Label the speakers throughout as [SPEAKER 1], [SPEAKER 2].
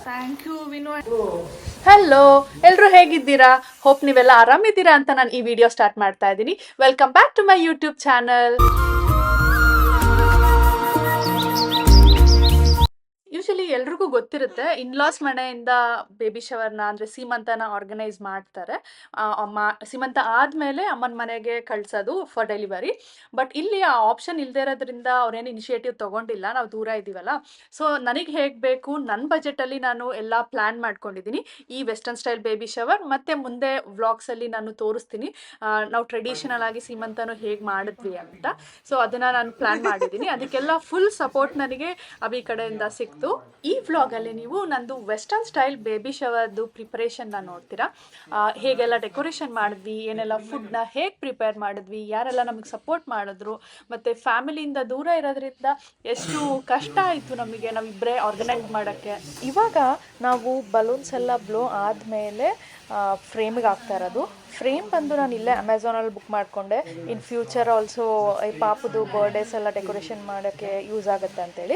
[SPEAKER 1] Thank you ವಿನೋ. Hello, ಎಲ್ಲರೂ ಹೇಗಿದ್ದೀರಾ? Hope ನೀವೆಲ್ಲ ಆರಾಮಿದ್ದೀರಾ ಅಂತ ನಾನು ಈ ವಿಡಿಯೋ ಸ್ಟಾರ್ಟ್ ಮಾಡ್ತಾ ಇದ್ದೀನಿ. Welcome back to my YouTube channel. Usually ಎಲ್ರಿಗೂ ಗೊತ್ತಿರುತ್ತೆ, ಇನ್ಲಾಸ್ ಮನೆಯಿಂದ ಬೇಬಿ ಶವರ್ನ ಅಂದರೆ ಸೀಮಂತನ ಆರ್ಗನೈಸ್ ಮಾಡ್ತಾರೆ. ಸೀಮಂತ ಆದಮೇಲೆ ಅಮ್ಮನ ಮನೆಗೆ ಕಳ್ಸೋದು ಫಾರ್ ಡೆಲಿವರಿ. ಬಟ್ ಇಲ್ಲಿ ಆ ಆಪ್ಷನ್ ಇಲ್ಲದೆ ಇರೋದ್ರಿಂದ ಅವ್ರೇನು ಇನಿಷಿಯೇಟಿವ್ ತೊಗೊಂಡಿಲ್ಲ, ನಾವು ದೂರ ಇದ್ದೀವಲ್ಲ. ಸೊ ನನಗೆ ಹೇಗೆ ಬೇಕು ನನ್ನ ಬಜೆಟಲ್ಲಿ ನಾನು ಎಲ್ಲ ಪ್ಲ್ಯಾನ್ ಮಾಡ್ಕೊಂಡಿದ್ದೀನಿ. ಈ ವೆಸ್ಟರ್ನ್ ಸ್ಟೈಲ್ ಬೇಬಿ ಶವರ್ ಮತ್ತು ಮುಂದೆ ವ್ಲಾಗ್ಸಲ್ಲಿ ನಾನು ತೋರಿಸ್ತೀನಿ ನಾವು ಟ್ರೆಡಿಷನಲ್ ಆಗಿ ಸೀಮಂತನೂ ಹೇಗೆ ಮಾಡಿದ್ವಿ ಅಂತ. ಸೊ ಅದನ್ನು ನಾನು ಪ್ಲ್ಯಾನ್ ಮಾಡಿದ್ದೀನಿ. ಅದಕ್ಕೆಲ್ಲ ಫುಲ್ ಸಪೋರ್ಟ್ ನನಗೆ ಅಭಿ ಕಡೆಯಿಂದ ಸಿಕ್ತು. ಈ ವ್ಲಾಗಲ್ಲಿ ನೀವು ನಂದು ವೆಸ್ಟರ್ನ್ ಸ್ಟೈಲ್ ಬೇಬಿ ಶವರ್ದು ಪ್ರಿಪರೇಷನ್ನ ನೋಡ್ತೀರಾ. ಹೇಗೆಲ್ಲ ಡೆಕೋರೇಷನ್ ಮಾಡಿದ್ವಿ, ಏನೆಲ್ಲ ಫುಡ್ನ ಹೇಗೆ ಪ್ರಿಪೇರ್ ಮಾಡಿದ್ವಿ, ಯಾರೆಲ್ಲ ನಮಗೆ ಸಪೋರ್ಟ್ ಮಾಡಿದ್ರು, ಮತ್ತು ಫ್ಯಾಮಿಲಿಯಿಂದ ದೂರ ಇರೋದ್ರಿಂದ ಎಷ್ಟು ಕಷ್ಟ ಆಯಿತು ನಮಗೆ ನಾವಿಬ್ಬರೇ ಆರ್ಗನೈಸ್ ಮಾಡೋಕ್ಕೆ. ಇವಾಗ ನಾವು ಬಲೂನ್ಸ್ ಎಲ್ಲ ಬ್ಲೋ ಆದಮೇಲೆ ಫ್ರೇಮಿಗೆ ಹಾಕ್ತಾ ಇರೋದು. ಫ್ರೇಮ್ ಬಂದು ನಾನು ಇಲ್ಲೇ ಅಮೆಝಾನಲ್ಲಿ ಬುಕ್ ಮಾಡಿಕೊಂಡೆ. ಇನ್ ಫ್ಯೂಚರ್ ಆಲ್ಸೋ ಈ ಪಾಪದು ಬರ್ಡೇಸ್ ಎಲ್ಲ ಡೆಕೋರೇಷನ್ ಮಾಡೋಕ್ಕೆ ಯೂಸ್ ಆಗುತ್ತೆ ಅಂತೇಳಿ.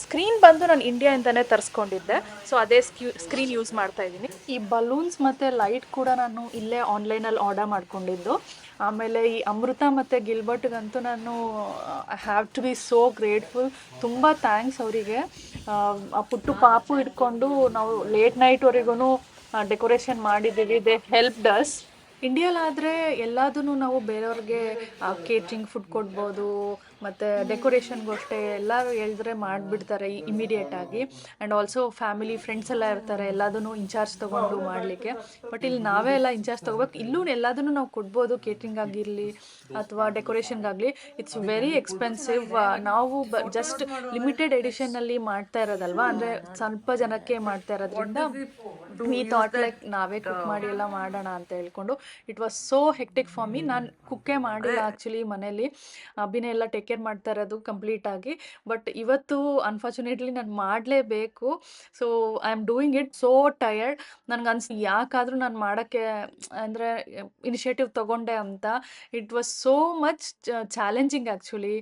[SPEAKER 1] ಸ್ಕ್ರೀನ್ ಬಂದು ನಾನು ಇಂಡಿಯಾಯಿಂದನೇ ತರಿಸ್ಕೊಂಡಿದ್ದೆ. ಸೊ ಅದೇ ಸ್ಕ್ರೀನ್ ಯೂಸ್ ಮಾಡ್ತಾ ಇದ್ದೀನಿ. ಈ ಬಲೂನ್ಸ್ ಮತ್ತು ಲೈಟ್ ಕೂಡ ನಾನು ಇಲ್ಲೇ ಆನ್ಲೈನಲ್ಲಿ ಆರ್ಡರ್ ಮಾಡ್ಕೊಂಡಿದ್ದು. ಆಮೇಲೆ ಈ ಅಮೃತ ಮತ್ತು ಗಿಲ್ಬರ್ಟ್ಗಂತೂ ನಾನು I have to be so grateful. ತುಂಬ ಥ್ಯಾಂಕ್ಸ್ ಅವರಿಗೆ. ಆ ಪುಟ್ಟು ಪಾಪು ಇಟ್ಕೊಂಡು ನಾವು ಲೇಟ್ ನೈಟ್ವರೆಗೂ ಡೆಕೋರೇಷನ್ ಮಾಡಿದ್ದೀವಿ. They helped us. ಇಂಡಿಯಾಲಾದರೆ ಎಲ್ಲದೂ ನಾವು ಬೇರೆಯವ್ರಿಗೆ ಕೇಟ್ರಿಂಗ್ ಫುಡ್ ಕೊಡ್ಬೋದು, ಮತ್ತು ಡೆಕೋರೇಷನ್ಗೂ ಅಷ್ಟೇ ಎಲ್ಲರೂ ಹೇಳಿದ್ರೆ ಮಾಡಿಬಿಡ್ತಾರೆ ಇಮಿಡಿಯೇಟಾಗಿ. ಆ್ಯಂಡ್ ಆಲ್ಸೋ ಫ್ಯಾಮಿಲಿ ಫ್ರೆಂಡ್ಸ್ ಎಲ್ಲ ಇರ್ತಾರೆ, ಎಲ್ಲದೂ ಇನ್ಚಾರ್ಜ್ ತೊಗೊಂಡು ಮಾಡಲಿಕ್ಕೆ. ಬಟ್ ಇಲ್ಲಿ ನಾವೇ ಎಲ್ಲ ಇನ್ಚಾರ್ಜ್ ತೊಗೋಬೇಕು. ಇಲ್ಲೂ ಎಲ್ಲದೂ ನಾವು ಕೊಡ್ಬೋದು, ಕೇಟ್ರಿಂಗ್ ಆಗಿರಲಿ ಅಥವಾ ಡೆಕೋರೇಷನ್ಗಾಗಲಿ. It's very expensive. ನಾವು ಜಸ್ಟ್ ಲಿಮಿಟೆಡ್ ಎಡಿಷನ್ನಲ್ಲಿ ಮಾಡ್ತಾ ಇರೋದಲ್ವ, ಅಂದರೆ ಸ್ವಲ್ಪ ಜನಕ್ಕೆ ಮಾಡ್ತಾ ಇರೋದ್ರಿಂದ ವಿ ಥಾಟ್ ಲೈಕ್ ನಾವೇ ಕುಕ್ ಮಾಡಿ ಎಲ್ಲ ಮಾಡೋಣ ಅಂತ ಹೇಳ್ಕೊಂಡು. It was so hectic for me. ನಾನು ಕುಕ್ಕೇ ಮಾಡಿಲ್ಲ ಆ್ಯಕ್ಚುಲಿ ಮನೇಲಿ. ಅಭಿನೇ ಎಲ್ಲ ಟೇಕ್ ಕೇರ್ ಮಾಡ್ತಾ ಇರೋದು ಕಂಪ್ಲೀಟಾಗಿ. ಬಟ್ ಇವತ್ತು ಅನ್ಫಾರ್ಚುನೇಟ್ಲಿ ನಾನು ಮಾಡಲೇಬೇಕು. So I am doing it so tired. ನನಗನ್ಸಿ ಯಾಕಾದರೂ ನಾನು ಮಾಡೋಕ್ಕೆ ಅಂದರೆ ಇನಿಷಿಯೇಟಿವ್ ತೊಗೊಂಡೆ ಅಂತ. It was so much challenging actually.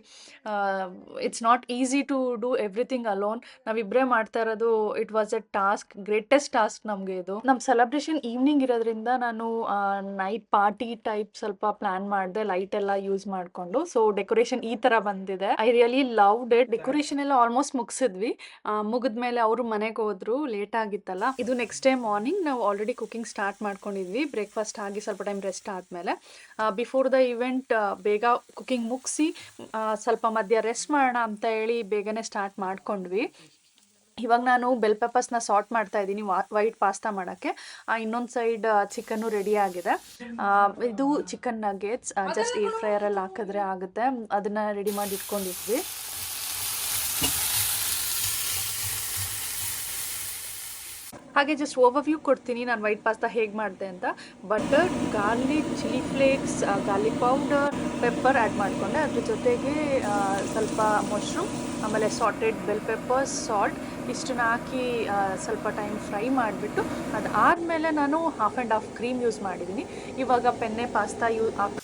[SPEAKER 1] It's not easy to do everything alone. ನಾವಿಬ್ಬರೇ ಮಾಡ್ತಾ ಇರೋದು. It was a task, greatest task ನಮಗೆ ಇದು. ನಮ್ಮ ಸೆಲೆಬ್ರೇಷನ್ ಈವ್ನಿಂಗ್ ಇರೋದ್ರಿಂದ ನಾನು ನೈಟ್ ಪಾರ್ಟಿ ಟೈಪ್ ಸ್ವಲ್ಪ ಪ್ಲಾನ್ ಮಾಡಿದೆ, ಲೈಟ್ ಎಲ್ಲ ಯೂಸ್ ಮಾಡಿಕೊಂಡು. ಸೊ ಡೆಕೋರೇಷನ್ ಈ ಥರ ಬಂದಿದೆ. I really loved it. Decoration ಎಲ್ಲ ಆಲ್ಮೋಸ್ಟ್ ಮುಗಿಸಿದ್ವಿ. ಮುಗಿದ್ಮೇಲೆ ಅವರು ಮನೆಗೆ ಹೋದ್ರು, ಲೇಟ್ ಆಗಿತ್ತಲ್ಲ. ಇದು ನೆಕ್ಸ್ಟ್ ಡೇ ಮಾರ್ನಿಂಗ್ ನಾವು ಆಲ್ರೆಡಿ ಕುಕಿಂಗ್ ಸ್ಟಾರ್ಟ್ ಮಾಡ್ಕೊಂಡಿದ್ವಿ. ಬ್ರೇಕ್ಫಾಸ್ಟ್ ಆಗಿ ಸ್ವಲ್ಪ ಟೈಮ್ ರೆಸ್ಟ್ ಆದಮೇಲೆ ಬಿಫೋರ್ ದ ಇವೆಂಟ್ ಬೇಗ ಕುಕಿಂಗ್ ಮುಗಿಸಿ ಸ್ವಲ್ಪ ಮಧ್ಯ ರೆಸ್ಟ್ ಮಾಡೋಣ ಅಂತ ಹೇಳಿ ಬೇಗನೆ ಸ್ಟಾರ್ಟ್ ಮಾಡ್ಕೊಂಡ್ವಿ. ಇವಾಗ ನಾನು ಬೆಲ್ ಪೆಪ್ಪರ್ಸ್ನ ಸಾರ್ಟ್ ಮಾಡ್ತಾ ಇದ್ದೀನಿ ವೈಟ್ ಪಾಸ್ತಾ ಮಾಡೋಕ್ಕೆ. ಇನ್ನೊಂದು ಸೈಡ್ ಚಿಕನ್ನು ರೆಡಿ ಆಗಿದೆ. ಇದು ಚಿಕನ್ ನಗೆಟ್ಸ್ ಜಸ್ಟ್ ಏರ್ ಫ್ರೈಯರಲ್ಲಿ ಹಾಕಿದ್ರೆ ಆಗುತ್ತೆ. ಅದನ್ನು ರೆಡಿ ಮಾಡಿ ಇಟ್ಕೊಂಡಿದ್ವಿ. ಹಾಗೆ ಜಸ್ಟ್ ಓವರ್ವ್ಯೂ ಕೊಡ್ತೀನಿ ನಾನು ವೈಟ್ ಪಾಸ್ತಾ ಹೇಗೆ ಮಾಡಿದೆ ಅಂತ. Butter, garlic, chilli flakes, garlic powder, pepper add ಮಾಡಿಕೊಂಡೆ. ಅದ್ರ ಜೊತೆಗೆ ಸ್ವಲ್ಪ ಮಶ್ರೂಮ್, ಆಮೇಲೆ ಸಾಟೆಡ್ ಬೆಲ್ ಪೆಪ್ಪರ್ಸ್, ಸಾಲ್ಟ್ ಇಷ್ಟನ್ನ ಹಾಕಿ ಸ್ವಲ್ಪ ಟೈಮ್ ಫ್ರೈ ಮಾಡಿಬಿಟ್ಟು ಅದಾದಮೇಲೆ ನಾನು half and half cream use ಮಾಡಿದ್ದೀನಿ. ಇವಾಗ ಪೆನ್ನೆ ಪಾಸ್ತಾ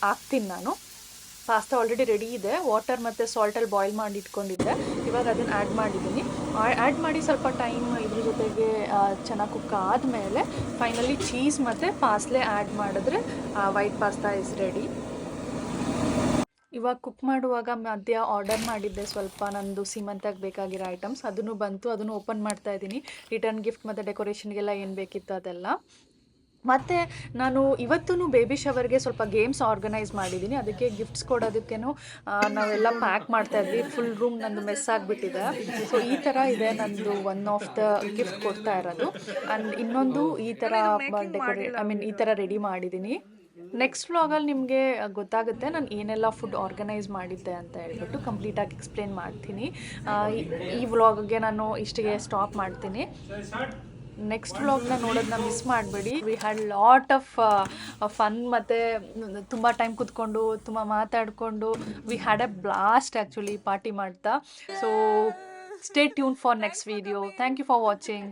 [SPEAKER 1] ಹಾಕ್ತೀನಿ ನಾನು. ಪಾಸ್ತಾ ಆಲ್ರೆಡಿ ರೆಡಿ ಇದೆ. ವಾಟರ್ ಮತ್ತು ಸಾಲ್ಟಲ್ಲಿ ಬಾಯ್ಲ್ ಮಾಡಿ ಇಟ್ಕೊಂಡಿದ್ದೆ. ಇವಾಗ ಅದನ್ನು ಆ್ಯಡ್ ಮಾಡಿದ್ದೀನಿ. ಆ್ಯಡ್ ಮಾಡಿ ಸ್ವಲ್ಪ ಟೈಮ್ ಇದ್ರ ಜೊತೆಗೆ ಚೆನ್ನಾಗಿ ಕುಕ್ ಆದಮೇಲೆ ಫೈನಲಿ ಚೀಸ್ ಮತ್ತು ಪಾಸ್ಲೆ ಆ್ಯಡ್ ಮಾಡಿದ್ರೆ ವೈಟ್ ಪಾಸ್ತಾ ಇಸ್ ರೆಡಿ. ಇವಾಗ ಕುಕ್ ಮಾಡುವಾಗ ಮಧ್ಯ ಆರ್ಡರ್ ಮಾಡಿದ್ದೆ ಸ್ವಲ್ಪ ನಂದು ಸೀಮಂತಕ್ಕೆ ಬೇಕಾಗಿರೋ ಐಟಮ್ಸ್. ಅದನ್ನು ಬಂತು, ಅದನ್ನು ಓಪನ್ ಮಾಡ್ತಾ ಇದ್ದೀನಿ. ರಿಟರ್ನ್ ಗಿಫ್ಟ್ ಮತ್ತು ಡೆಕೋರೇಷನ್ಗೆಲ್ಲ ಏನು ಬೇಕಿತ್ತು ಅದೆಲ್ಲ. ಮತ್ತು ನಾನು ಇವತ್ತೂ ಬೇಬಿ ಶವರ್ಗೆ ಸ್ವಲ್ಪ ಗೇಮ್ಸ್ ಆರ್ಗನೈಸ್ ಮಾಡಿದ್ದೀನಿ. ಅದಕ್ಕೆ ಗಿಫ್ಟ್ಸ್ ಕೊಡೋದಕ್ಕೇನು ನಾವೆಲ್ಲ ಪ್ಯಾಕ್ ಮಾಡ್ತಾಯಿದ್ವಿ. ಫುಲ್ ರೂಮ್ ನಂದು ಮೆಸ್ ಆಗಿಬಿಟ್ಟಿದೆ. ಸೊ ಈ ಥರ ಇದೆ ನಂದು ಒನ್ ಆಫ್ ದ ಗಿಫ್ಟ್ ಕೊಡ್ತಾ ಇರೋದು. ಆ್ಯಂಡ್ ಇನ್ನೊಂದು ಈ ಥರ ಈ ಥರ ರೆಡಿ ಮಾಡಿದ್ದೀನಿ. ನೆಕ್ಸ್ಟ್ ವ್ಲಾಗಲ್ಲಿ ನಿಮಗೆ ಗೊತ್ತಾಗುತ್ತೆ ನಾನು ಏನೆಲ್ಲ ಫುಡ್ ಆರ್ಗನೈಸ್ ಮಾಡಿದ್ದೆ ಅಂತ ಹೇಳ್ಬಿಟ್ಟು ಕಂಪ್ಲೀಟಾಗಿ ಎಕ್ಸ್ಪ್ಲೇನ್ ಮಾಡ್ತೀನಿ. ಈ ವ್ಲಾಗ್ಗೆ ನಾನು ಇಷ್ಟಿಗೆ ಸ್ಟಾಪ್ ಮಾಡ್ತೀನಿ. ನೆಕ್ಸ್ಟ್ ವ್ಲಾಗ್ನ ನೋಡೋದನ್ನ ಮಿಸ್ ಮಾಡಬೇಡಿ. We had lot of fun ಮತ್ತು ತುಂಬ ಟೈಮ್ ಕೂತ್ಕೊಂಡು ತುಂಬ ಮಾತಾಡಿಕೊಂಡು we had a blast actually party ಮಾಡ್ತಾ. So stay tuned for next video. Thank you for watching.